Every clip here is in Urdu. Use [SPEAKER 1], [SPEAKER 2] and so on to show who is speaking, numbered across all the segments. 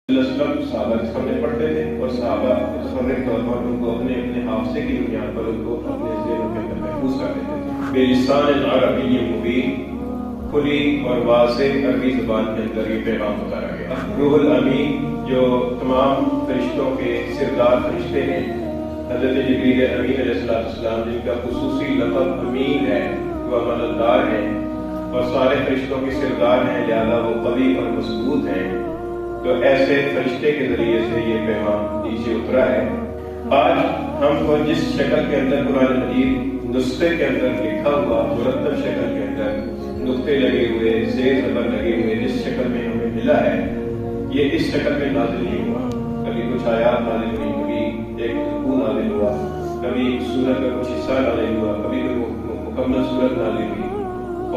[SPEAKER 1] وسلم صحابہ کے سامنے پڑھتے تھے اور صحابہ متفرق طور پر ان کو اپنے اپنے حافظے کی بنیاد پر ان کو اپنے ذہنوں کے اندر محفوظ کر دیتے تھے۔ بلسان عربی مبین، کھلی اور واضح عربی زبان کے اندر یہ پیغام اتارا گیا۔ روح الامین جو تمام فرشتوں کے سردار فرشتے ہیں، حضرت جبریل امین علیہ السلام جن کا خصوصی لقب امین ہے، وہ امانت دار ہیں اور سارے فرشتوں کے سردار ہیں، لہذا وہ قوی اور مضبوط ہیں۔ تو ایسے فرشتے کے ذریعے سے یہ پیغام نیچے اترا ہے۔ آج ہم کو جس شکل کے اندر قرآن مجید نسخے کے اندر لکھا ہوا، مرتب شکل کے اندر نقطے لگے ہوئے، زیر زبر لگے ہوئے جس شکل میں ہمیں ملا ہے، یہ اس شکل میں نازل نہیں ہوا۔ کبھی کچھ آیات نازل ہوئی، کبھی ایک رکوع نازل ہوا، کبھی سورت کا کچھ حصہ نازل ہوا، کبھی کوئی مکمل سورت نازل ہوئی،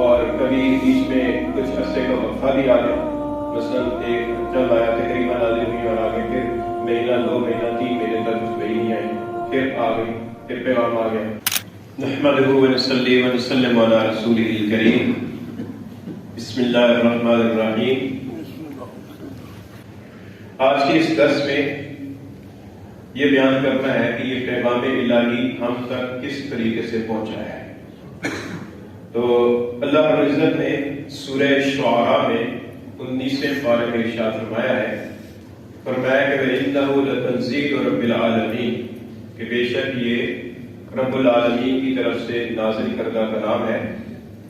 [SPEAKER 1] اور کبھی بیچ میں کچھ عرصے کا وقفہ بھی آ گیا۔ مثلاً ایک چند آیات کریمہ نازل ہوئی اور آگے پھر مہینہ، 2 مہینہ، 3 مہینے تک کچھ وحی نہیں آئی، پھر آ گئی، پھر پیغام آ گیا۔ نحمدہ ونصلی ونسلم علی رسولہ الکریم۔ بسم اللہ الرحمن الرحیم۔ آج کے اس درس میں یہ بیان کرنا ہے کہ یہ پیغام الہی ہم تک کس طریقے سے پہنچا ہے۔ تو اللہ رب العزت نے سورہ شعراء میں 19ویں پارے میں ارشاد فرمایا ہے، فرمایا کہ وَإِنَّهُ لَتَنزِيلُ رَبِّ الْعَالَمِينَ، کہ بے شک یہ رب العالمین کی طرف سے نازل کردہ کلام ہے۔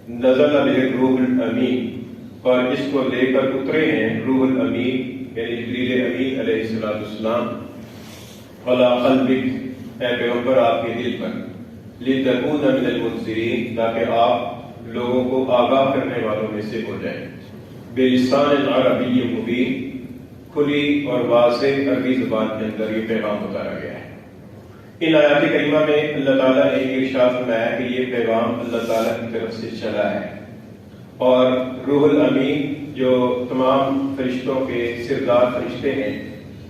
[SPEAKER 1] نزل بِهِ الرُّوحُ الْأَمِينُ، اور اس کو لے کر اترے ہیں روح الامین یعنی جبریل امین علیہ السلام، عَلَىٰ قَلْبِكَ، اے پیغمبر آپ کے دل پر، لِتَكُونَ مِنَ الْمُنذِرِينَ، تاکہ آپ لوگوں کو آگاہ کرنے والوں میں سے ہو جائیں۔ بلسان عربی مبین، کھلی اور واضح عربی زبان کے اندر یہ پیغام اتارا گیا ہے۔ ان آیات کریمہ میں اللہ تعالیٰ نے یہ ارشاد فرمایا کہ یہ پیغام اللہ تعالیٰ کی طرف سے چلا ہے، اور روح الامین جو تمام فرشتوں کے سردار فرشتے ہیں،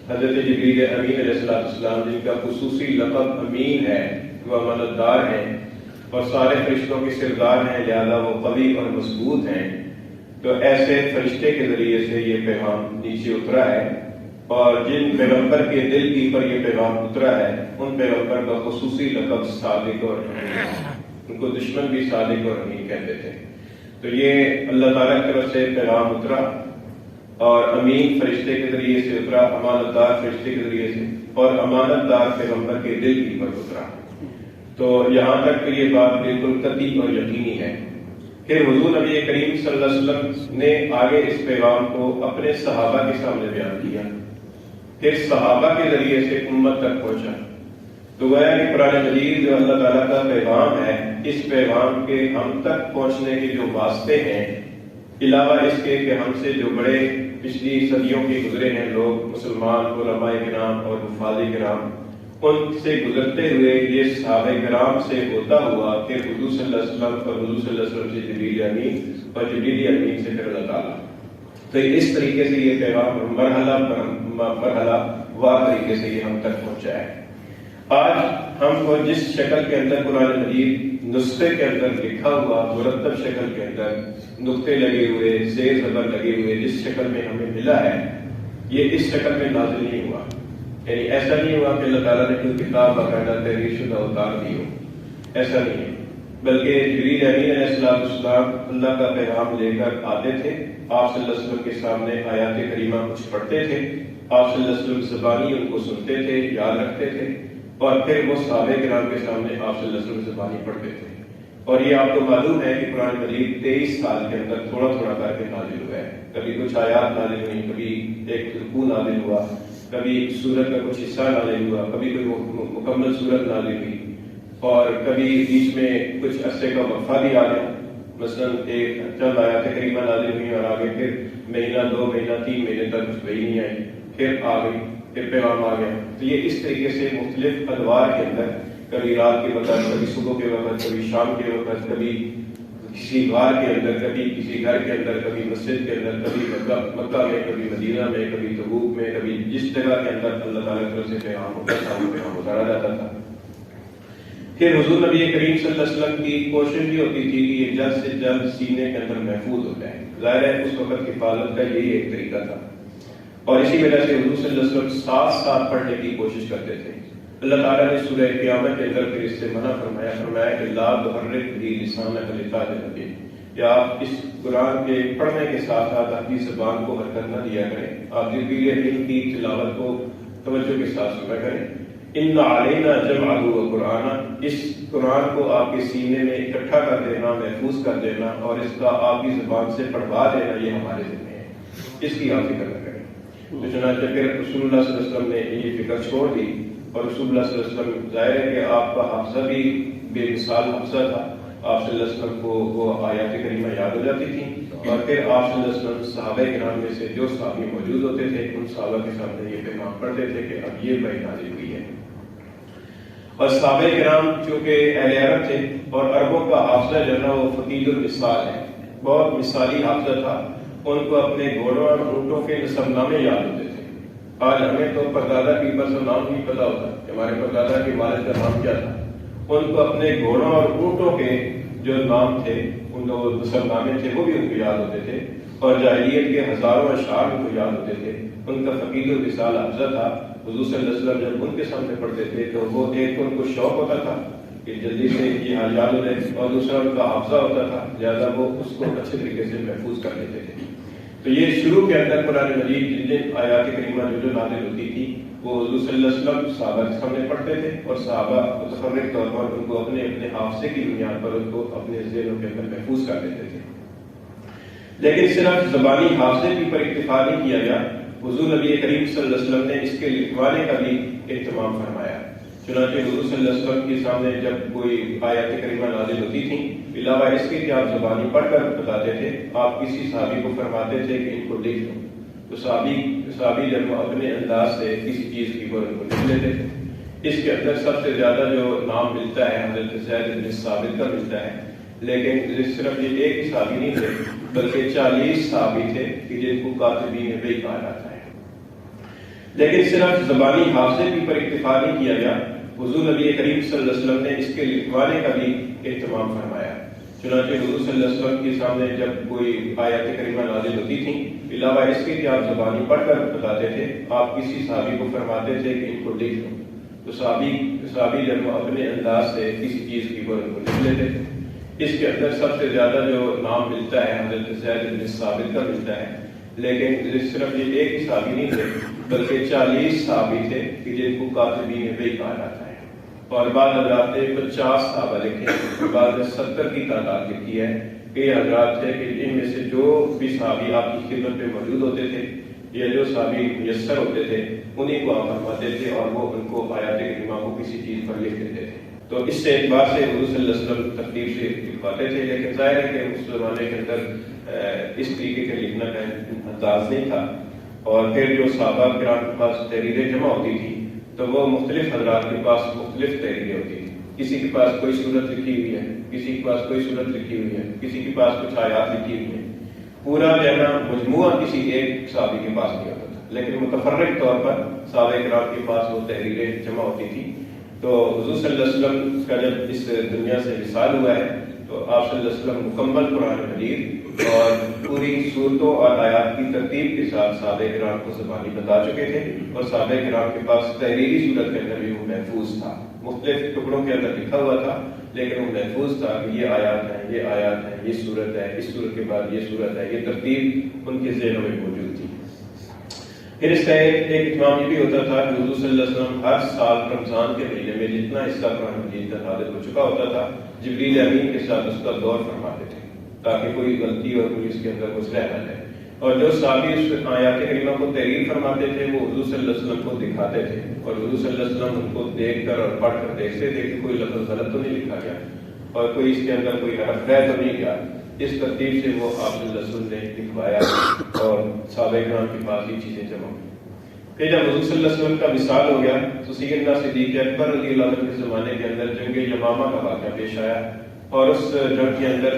[SPEAKER 1] حضرت جبریل امین علیہ السلام جن کا خصوصی لقب امین ہے، وہ امانت دار ہیں اور سارے فرشتوں کے سردار ہیں، لہذا وہ قوی اور مضبوط ہیں۔ تو ایسے فرشتے کے ذریعے سے یہ پیغام نیچے اترا ہے، اور جن پیغمبر کے دل کی پر یہ پیغام اترا ہے، ان پیغمبر کا خصوصی لقب صادق اور امین، ان کو دشمن بھی صادق اور امین کہتے تھے۔ تو یہ اللہ تعالیٰ کی طرف سے پیغام اترا، اور امین فرشتے کے ذریعے سے اترا، امانت دار فرشتے کے ذریعے سے، اور امانت دار پیغمبر کے دل کی پر اترا۔ تو یہاں تک کہ یہ بات بالکل قطعی اور یقینی ہے۔ پھر حضور نبی کریم صلی اللہ علیہ وسلم نے آگے اس پیغام کو اپنے صحابہ کے سامنے بیان کیا، پھر صحابہ کے ذریعے سے امت تک پہنچا۔ تو گویا کہ قرآن مجید جو اللہ تعالیٰ کا پیغام ہے، اس پیغام کے ہم تک پہنچنے کے جو واسطے ہیں، علاوہ اس کے کہ ہم سے جو بڑے پچھلی صدیوں کے گزرے ہیں لوگ، مسلمان علماء کرام اور حفاظ کرام، ان سے گزرتے ہوئے یہ صحابہ کرام سے ہوتا ہوا کہ حضور صلی اللہ علیہ وسلم اور حضور صلی اللہ علیہ وسلم سے جبریل امین اور جبریل امین سے پھر اللہ تعالیٰ۔ تو اس طریقے سے یہ پیغام مرحلہ وار طریقے سے یہ ہم تک پہنچا ہے۔ آج ہم کو جس شکل کے اندر قرآن مجید نسخے کے اندر لکھا ہوا، مرتب شکل کے اندر نقطے لگے ہوئے، زیر زبر لگے ہوئے جس شکل میں ہمیں ملا ہے، یہ اس شکل میں نازل نہیں ہوا۔ یعنی ایسا نہیں ہوا کہ اللہ تعالیٰ نے کوئی کتاب باقاعدہ تحریر شدہ اتار دی ہو، ایسا نہیں ہے، بلکہ جبریل امین علیہ السلام اللہ کا پیغام لے کر آتے تھے، آپ صلی اللہ علیہ وسلم کے سامنے آیات کریمہ کچھ پڑھتے تھے، آپ صلی اللہ علیہ وسلم زبانی ان کو سنتے تھے، یاد رکھتے تھے، اور پھر وہ صحابہ کرام کے سامنے آپ صلی اللہ علیہ وسلم زبانی پڑھتے تھے۔ اور یہ آپ کو معلوم ہے کہ قرآن مجید 23 سال کے اندر تھوڑا تھوڑا کر کے نازل ہوا ہے۔ کبھی کچھ آیات نازل ہوئی، کبھی ایک رکوع نازل ہوا، کبھی سورت کا کچھ حصہ نازل ہوا، کبھی کوئی مکمل سورت نازل ہوئی، اور کبھی بیچ میں کچھ عرصے کا وقفہ بھی آ گیا۔ مثلاً ایک چند آیات کریمہ نازل ہوئی اور آگے پھر مہینہ، 2 مہینہ، 3 مہینے تک کچھ وحی نہیں آئی، پھر آ گئی، پھر پیغام آ گیا۔ تو یہ اس طریقے سے مختلف ادوار کے اندر، کبھی رات کے وقت، کبھی صبح کے وقت، کبھی شام کے وقت، کبھی کسی غار کے اندر، کبھی کسی گھر کے اندر، کبھی مسجد کے اندر، کبھی مکہ میں، کبھی مدینہ میں، کبھی تبوک میں، کبھی جس جگہ کے اندر اللہ تعالیٰ کی طرف سے پیغام ہوتا تھا، وہ پیغام اتارا جاتا تھا۔ پھر حضور نبی کریم صلی اللہ علیہ وسلم کی کوشش بھی ہوتی تھی کہ یہ جلد سے جلد سینے کے اندر محفوظ ہو جائے۔ ظاہر ہے اس وقت حفاظت کا یہی ایک طریقہ تھا۔ اور اسی وجہ سے حضور صلی اللہ علیہ وسلم ساتھ ساتھ پڑھنے کی کوشش کرتے تھے۔ اللہ تعالیٰ نے سورہ قیامت کے اندر پھر اس سے منع فرمایا کہ لا تحرک بہ لسانک لتعجل بہ، کہ آپ اس قرآن کے پڑھنے کے ساتھ ساتھ اپنی زبان کو حرکت نہ دیا کریں، آپ ذکر علم کی تلاوت کو توجہ کے ساتھ سنا کریں۔ ان علینا جمعہ وقرآنہ، اس قرآن کو آپ کے سینے میں اکٹھا کر دینا، محفوظ کر دینا اور اس کا آپ کی زبان سے پڑھوا دینا، یہ ہمارے ذمہ ہے، اس کی آپ فکر نہ کریں۔ تو چنانچہ پھر رسول اللہ صلی اللہ علیہ وسلم نے یہ فکر چھوڑ دی، اور رسول اللہ صلی اللہ علیہ وسلم ظاہر ہے کہ آپ کا حافظہ بھی بے مثال حافظہ تھا، آپ صلی اللہ علیہ وسلم کو وہ آیات کریمہ یاد ہو جاتی تھیں، اور پھر آپ صلی اللہ علیہ وسلم صحابہ کرام میں سے جو صحابی موجود ہوتے تھے ان صحابہ کے سامنے یہ پیغام پڑھتے تھے کہ اب یہ وحی نازل ہوئی ہے۔ اور صحابہ کرام چونکہ اہل عرب تھے اور عربوں کا حافظہ جو ہے نا وہ فقید المثال ہے، بہت مثالی حافظہ تھا، ان کو اپنے گھوڑوں اور اونٹوں کے نسب نامے یاد ہوتے تھے۔ آج ہمیں تو پردادا کی بس نام نہیں پتا ہوتا کہ ہمارے پردادا کے والد کا نام کیا تھا، ان کو اپنے گھوڑوں اور اونٹوں کے جو نام تھے، ان کو نسب نامے تھے، وہ بھی ان کو یاد ہوتے تھے، اور جاہلیت کے ہزاروں اشعار ان کو یاد ہوتے تھے۔ ان کا فقید المثال حافظہ تھا۔ حضور صلی اللہ علیہ وسلم جب ان کے سامنے پڑھتے تھے تو وہ ایک ان کو شوق ہوتا تھا کہ جلدی سے یہ یاد ہو جائے، اور دوسرا ان کا حافظہ ہوتا تھا، لہٰذا وہ اس کو اچھے طریقے سے محفوظ کر لیتے تھے۔ تو یہ شروع کے اندر قرآن مجید جن جن آیات کریمہ جو نازل ہوتی تھی وہ حضور صلی اللہ علیہ وسلم صحابہ کے سامنے پڑھتے تھے، اور صحابہ متفرق طور پر ان کو اپنے اپنے حافظے کی بنیاد پر ان کو اپنے ذہنوں کے اندر محفوظ کر لیتے تھے۔ لیکن صرف زبانی حافظے کی پر اکتفا نہیں کیا گیا، حضور نبی کریم صلی اللہ علیہ وسلم نے اس کے لکھوانے کا بھی اہتمام فرمایا۔ چنانچہ حضور صلی اللہ علیہ وسلم کے سامنے جب کوئی آیات کریمہ نازل ہوتی تھیں، علاوہ اس کے کہ آپ زبانی پڑھ کر بتاتے تھے، آپ کسی صحابی کو فرماتے تھے کہ ان کو لکھ لو، تو صحابی جب اپنے انداز سے کسی چیز کی کو لکھ لیتے تھے۔ اس کے اندر سب سے زیادہ جو نام ملتا ہے حضرت زید بن ثابت کا ملتا ہے، لیکن صرف یہ ایک ہی صحابی نہیں تھے بلکہ 40 صحابی تھے کہ جن کو کاتبین وحی کہا جاتا ہے۔ لیکن صرف زبانی حافظے کی پر اکتفا نہیں کیا گیا، حضور نبی کریم صلی اللہ علیہ وسلم نے اس کے لکھوانے کا بھی اہتمام فرمایا۔ چنانچہ حضور صلی اللہ علیہ وسلم کے سامنے جب کوئی آیات کریمہ نازل ہوتی تھیں، علاوہ اس کے کہ آپ زبانی پڑھ کر بتاتے تھے، آپ کسی صحابی کو فرماتے تھے کہ ان کو لکھ لو، تو صحابی جب اپنے انداز سے کسی چیز کی کو لکھ لیتے تھے۔ اس کے اندر سب سے زیادہ جو نام ملتا ہے حضرت زید بن ثابت کا ملتا ہے، لیکن صرف یہ ایک ہی صحابی نہیں تھے بلکہ 40 صحابی تھے کہ جن کو کاتبین وحی کہا جاتا ہے، اور بعض حضرات نے 50 صحابہ لکھے، بعض نے 70 کی تعداد لکھی ہے۔ کئی حضرات تھے کہ ان میں سے جو بھی صحابی آپ کی خدمت میں موجود ہوتے تھے یا جو صحابی میسر ہوتے تھے انہیں کو آپ فرماتے تھے، اور وہ ان کو آیات کریمہ کو کسی چیز پر لکھ دیتے تھے۔ تو اس سے اعتبار سے حضور صلی اللہ علیہ وسلم ترتیب سے لکھواتے تھے، لیکن ظاہر ہے کہ اس زمانے کے اندر اس طریقے کے لکھنا کا انداز نہیں تھا، اور پھر جو صحابہ کرام کے پاس تحریریں جمع ہوتی تھی تو وہ مختلف حضرات کے پاس مختلف تحریریں ہوتی تھیں، کسی کے پاس کوئی صورت لکھی ہوئی ہے، کسی کے پاس کوئی صورت لکھی ہوئی ہے، کسی کے پاس کچھ آیات لکھی ہوئی ہیں، پورا جو ہے نا مجموعہ کسی ایک صحابی کے پاس نہیں ہوتا تھا، لیکن متفرق طور پر صحابہ کرام کے پاس وہ تحریریں جمع ہوتی تھی۔ تو حضور صلی اللہ علیہ وسلم کا جب اس دنیا سے وصال ہوا ہے تو آپ صلی اللہ علیہ وسلم مکمل قرآن مجید اور پوری صورتوں اور آیات کی ترتیب کے ساتھ صحابہ کرام کو زبانی بتا چکے تھے، اور صحابہ کرام کے پاس تحریری صورت کے اندر بھی وہ محفوظ تھا، مختلف ٹکڑوں کے اندر لکھا ہوا تھا لیکن وہ محفوظ تھا کہ یہ آیات ہیں، یہ آیات ہیں، یہ صورت ہے، اس صورت کے بعد یہ صورت ہے، یہ ترتیب ان کے ذہنوں میں موجود تھی۔ پھر اس کا ایک اہتمام یہ بھی ہوتا تھا کہ حضور صلی اللہ علیہ وسلم ہر سال رمضان کے مہینے میں جتنا حصہ قرآن مجید کا نازل ہو چکا ہوتا تھا جبریل امین کے ساتھ اس کا دور فرماتے تھے تاکہ کوئی غلطی اور کوئی اس کے اندر کچھ رہ نہ جائے، اور جو صحابی اس آیات کریمہ کو تحریر فرماتے تھے وہ حضور صلی اللہ علیہ وسلم کو دکھاتے تھے، اور حضور صلی اللہ علیہ وسلم ان کو دیکھ کر اور پڑھ کر دیکھتے تھے کہ کوئی لفظ غلط تو نہیں لکھا گیا اور کوئی اس کے اندر کوئی حرف غیر تو نہیں گیا۔ اس ترتیب سے وہ آپ صلی اللہ علیہ وسلم نے لکھوایا اور صحابہ کرام کے پاس یہ چیزیں جمع ہوئی۔ پھر جب حضور صلی اللہ علیہ وسلم کا وصال ہو گیا تو سیدنا صدیق اکبر رضی اللہ عنہ کے زمانے کے اندر جنگ یمامہ کا واقعہ پیش آیا، اور اس جنگ کے اندر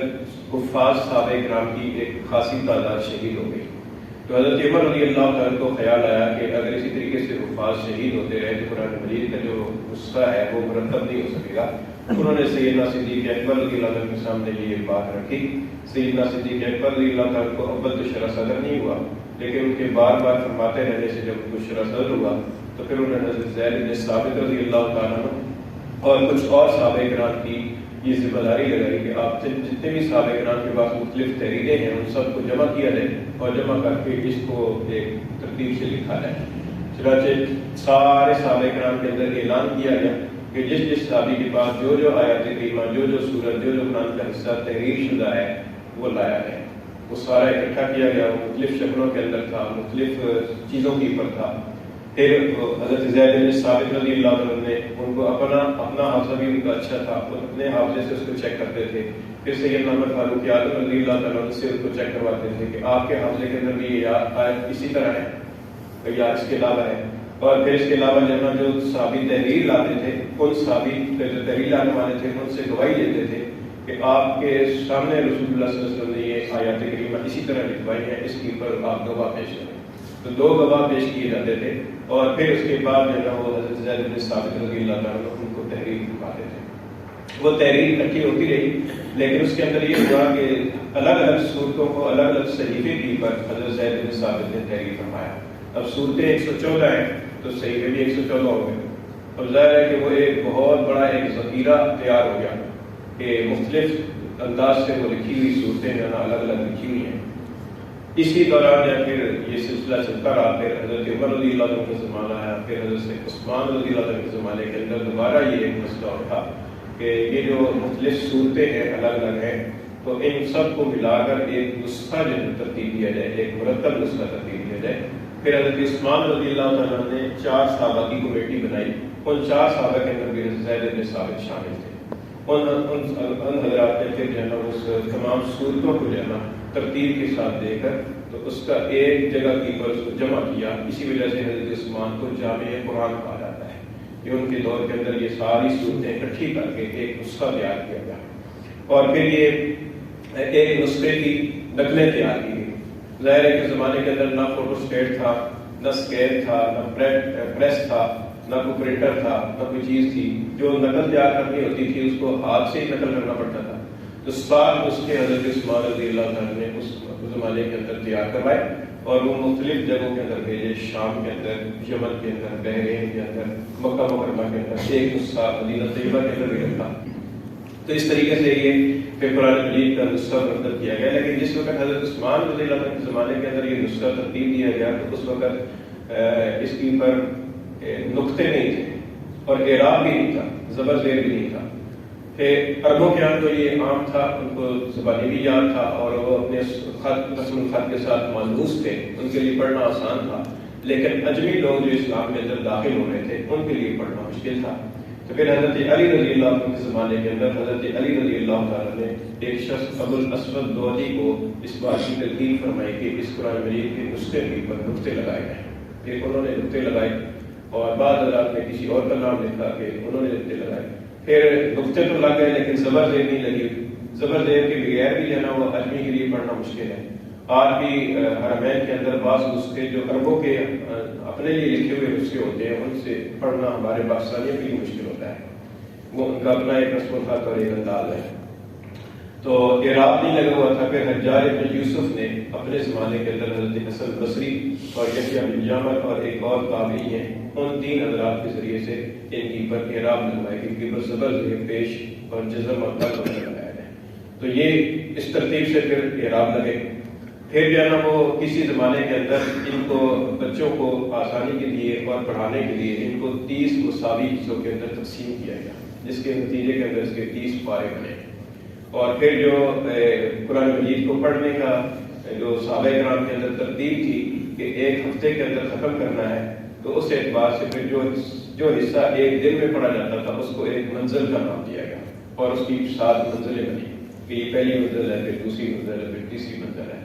[SPEAKER 1] حفاظ صحابہ کرام کی ایک خاصی تعداد شہید ہو گئی۔ تو حضرت عمر رضی اللہ تعالیٰ کو خیال آیا کہ اگر اسی طریقے سے حفاظ شہید ہوتے رہے تو قرآن مجید کا جو نسخہ ہے وہ مرتب نہیں ہو سکے گا. انہوں نے سیدنا صدیق اکبر رضی اللہ عنہ کے سامنے یہ بات رکھی. سیدنا صدیق اکبر رضی اللہ تعالیٰ کو اول تو شرح صدر نہیں ہوا، لیکن ان کے بار بار فرماتے رہنے سے جب کچھ شرح صدر ہوا تو پھر انہوں نے حضرت زید بن ثابت رضی اللہ تعالیٰ عنہ اور کچھ اور صحابہ کرام کی یہ ذمہ داری لگائی کہ آپ جتنے بھی صحابہ کرام کے پاس مختلف تحریریں ہیں ان سب کو جمع کیا جائے اور جمع کر کے اس کو ایک ترتیب سے لکھا جائے. چنانچہ سارے صحابہ کرام کے اندر اعلان کیا گیا کہ جس جس صحابی کے پاس جو جو آیات کریمہ، جو جو سورت، جو جو قرآن کا حصہ تحریر شدہ ہے وہ لایا گیا. وہ سارا اکٹھا کیا گیا، وہ مختلف شکلوں کے اندر تھا، مختلف چیزوں کے اوپر تھا. پھر حضرت زید بن ثابت رضی اللہ عنہ نے ان کو اپنا حافظہ بھی ان کا اچھا تھا، وہ اپنے حافظے سے اس کو چیک کرتے تھے. پھر سیدنا عمر فاروق اعظم رضی اللہ عنہ سے اس کو چیک کرواتے تھے کہ آپ کے حافظے کے اندر بھی یہ آیت اسی طرح ہے یا اس کے علاوہ ہے. اور پھر اس کے علاوہ جو صحابی تحریر لاتے تھے ان صحابی جو تحریر لانے والے تھے ان سے گواہی لیتے تھے کہ آپ کے سامنے رسول اللہ صلی اللہ علیہ وسلم نے یہ آیات کریمہ اسی طرح لکھوائی ہے، اس کے اوپر آپ گواہ پیش کریں. تو 2 گواہ پیش کیے جاتے تھے اور پھر اس کے بعد وہ حضرت زید بن ثابت رضی اللہ تعالیٰ ان کو تحریر لکھواتے تھے. وہ تحریر اکٹھی ہوتی رہی، لیکن اس کے اندر یہ ہوا کہ الگ الگ صورتوں کو الگ الگ صحیفے کے اوپر حضرت زید بن ثابت نے تحریر فرمایا. اب صورتیں 114 ہیں تو صحیفے بھی 114 ہو گئے. اب ظاہر ہے کہ وہ ایک بہت بڑا ایک ذخیرہ تیار ہو گیا کہ مختلف انداز سے وہ لکھی ہوئی صورتیں جو الگ الگ لکھی ہوئی ہیں. اسی دوران یا پھر یہ سلسلہ چلتا رہا. پھر حضرت عمر رضی اللہ عنہ کا زمانہ آیا، پھر حضرت عثمان رضی اللہ عنہ کے زمانے کے اندر دوبارہ یہ ایک مسئلہ اٹھا کہ یہ جو مختلف صورتیں ہیں الگ الگ ہیں تو ان سب کو ملا کر ایک نسخہ جو ترتیب دیا جائے، ایک مرتب نسخہ ترتیب دیا جائے. پھر حضرت عثمان رضی اللہ عنہ نے 4 صحابہ کی کمیٹی بنائی. ان 4 صحابہ کے اندر بھی حضرت زید بن ثابت شامل تھے. ان حضرات نے پھر جو ہے نا اس تمام صورتوں کو جو ہے نا ترتیب کے ساتھ دے کر تو اس کا ایک جگہ کی پر اس کو جمع کیا. اسی وجہ سے حضرت عثمان کو جامع قرآن کہا جاتا ہے کہ ان کے دور کے اندر یہ ساری صورتیں اکٹھی کر کے ایک نسخہ تیار کیا گیا اور پھر یہ ایک نسخے کی نقلیں تیار کی گئی. ظاہر ہے کہ زمانے کے اندر نہ فوٹو اسٹیٹ تھا، نہ اسکین تھا، نہ پریس تھا، نہ کوئی پرنٹر تھا، نہ کوئی چیز تھی. جو نقل تیار کرنی ہوتی تھی اس کو ہاتھ سے ہی نقل کرنا پڑتا تھا. تو 7 نسخے حضرت عثمان رضی اللہ عنہ نے اس زمانے کے اندر تیار کروائے اور وہ مختلف جگہوں کے اندر بھیجے. شام کے اندر، یمن کے اندر، بحرین کے اندر، مکہ مکرمہ کے اندر. ایک نسخہ مدینہ طیبہ کے اندر بھی رکھا. تو اس طریقے سے یہ پھر قرآن مجید کا نسخہ مرتب کیا گیا. لیکن جس وقت حضرت عثمان رضی اللہ عنہ کے زمانے کے اندر یہ نسخہ ترتیب دیا گیا تو اس وقت اس کے اوپر نقطے نہیں تھے اور اعراب بھی نہیں تھا، زبر زیر بھی نہیں تھا. پھر عربوں کے یہاں تو یہ عام تھا، ان کو زبانی بھی یاد تھا اور وہ اپنے خط رسم الخط کے ساتھ ملموس تھے، ان کے لیے پڑھنا آسان تھا. لیکن اجمی لوگ جو اسلام کے اندر داخل ہو رہے تھے ان کے لیے پڑھنا مشکل تھا. تو پھر حضرت علی رضی اللہ عنہ کے زمانے کے اندر حضرت علی رضی اللہ تعالیٰ نے ایک شخص ابو الاسود دودی کو اس بات کی تلقین فرمائی کہ اس قرآن مجید کے نسخے کے اوپر نقطے لگائے گئے. پھر انہوں نے نقطے لگائے اور بعض حضرات نے کسی اور کا نام لکھا کہ انہوں نے نقطے لگائے. پھر نقطے تو لگ گئے لیکن زبر زیر نہیں لگی. زبر زیر کے بغیر بھی جو ہے نا وہ اجمی کے لیے پڑھنا مشکل ہے. آج بھی حرمین کے اندر بعض نسخے جو عربوں کے اپنے لیے لکھے ہوئے نسخے ہوتے ہیں ان سے پڑھنا ہمارے پاکستانیوں کے لیے مشکل ہوتا ہے. وہ ان کا اپنا ایک رسم الخط اور ایک انداز ہے. تو اعراب نہیں لگا ہوا تھا. پھر حجاج بن یوسف نے اپنے زمانے کے اندر حضرت حسن بصری اور یحییٰ بن جعفر اور ایک اور تابعی ہیں، ان 3 حضرات کے ذریعے سے ان کی پر اعراب لگوائے کہ ان کی پر زبر زیر پیش اور جزم اور قلب لگایا جائے. تو یہ اس ترتیب سے پھر اعراب لگے. پھر جو ہے نا وہ کسی زمانے کے اندر ان کو بچوں کو آسانی کے لیے اور پڑھانے کے لیے ان کو 30 مساوی حصوں کے اندر تقسیم کیا گیا، جس کے نتیجے کے اندر اس کے 30 پارے بنے. اور پھر جو قرآن مجید کو پڑھنے کا جو صحابہ کرام کے اندر ترتیب تھی کہ ایک ہفتے کے اندر ختم کرنا ہے، تو اس اعتبار سے پھر جو حصہ ایک دن میں پڑھا جاتا تھا اس کو ایک منزل کا نام دیا گیا اور اس کی 7 منزلیں بنی کہ یہ پہلی منزل ہے، پھر دوسری منزل ہے، پھر تیسری منزل ہے.